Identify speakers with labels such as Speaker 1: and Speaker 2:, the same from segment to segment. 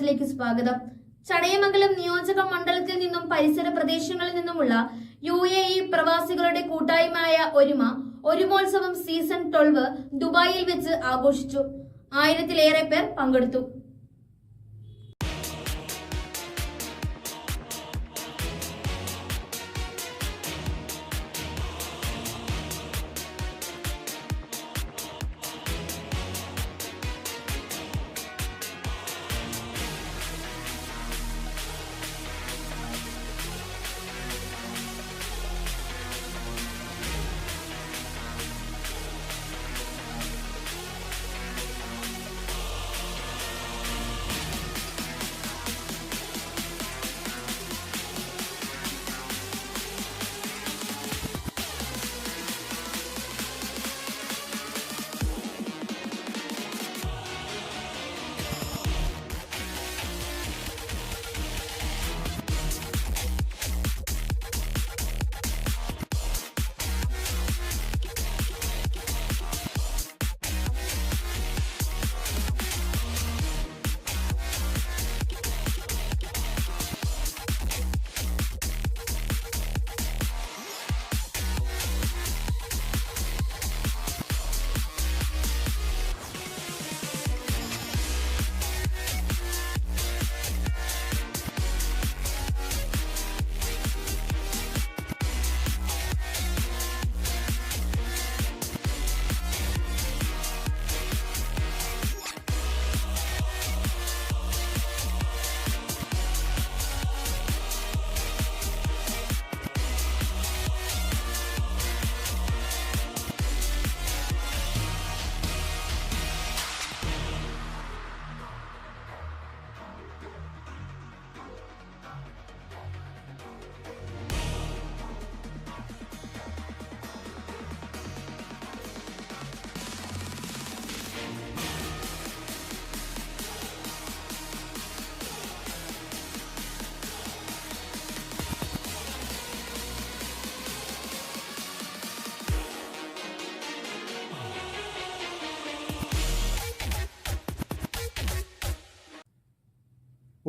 Speaker 1: ന്യൂസിലേക്ക് സ്വാഗതം. ചടയമംഗലം നിയോജക മണ്ഡലത്തിൽ നിന്നും പരിസര പ്രദേശങ്ങളിൽ നിന്നുമുള്ള UAE പ്രവാസികളുടെ കൂട്ടായ്മയായ ഒരുമോത്സവം സീസൺ 12 ദുബായിൽ വെച്ച് ആഘോഷിച്ചു. 1000-ലേറെ പേർ പങ്കെടുത്തു.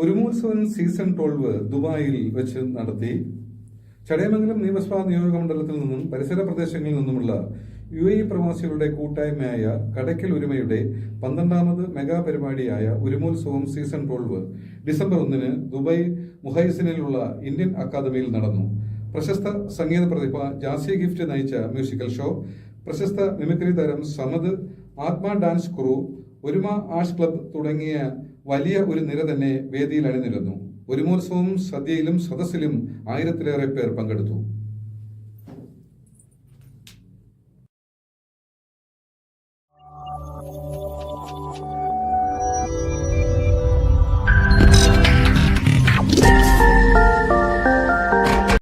Speaker 2: ഒരുമോത്സവം സീസൺ 12 ദുബായിൽ വെച്ച് നടത്തി. ചടയമംഗലം നിയമസഭാ നിയോജക മണ്ഡലത്തിൽ നിന്നും പരിസര പ്രദേശങ്ങളിൽ നിന്നുമുള്ള UAE പ്രവാസികളുടെ കൂട്ടായ്മയായ കടയ്ക്കൽ ഒരുമയുടെ 12ാമത് മെഗാ പരിപാടിയായ ഒരുമോത്സവം സീസൺ 12 ഡിസംബർ 1 ദുബായ് മുഹൈസിനിലുള്ള ഇന്ത്യൻ അക്കാദമിയിൽ നടന്നു. പ്രശസ്ത സംഗീത പ്രതിഭ ജാസി ഗിഫ്റ്റ് നയിച്ച മ്യൂസിക്കൽ ഷോ, പ്രശസ്ത മിമിക്രി താരം സമദ്, ആത്മ ഡാൻസ് ക്രൂ, ഒരുമ ആർട്സ് ക്ലബ് തുടങ്ങിയ വലിയ ഒരു നിര തന്നെ വേദിയിൽ അണിനിരന്നു. ഒരുമോത്സവം സദ്യയിലും സദസ്സിലും 1000-ലേറെ പേർ പങ്കെടുത്തു.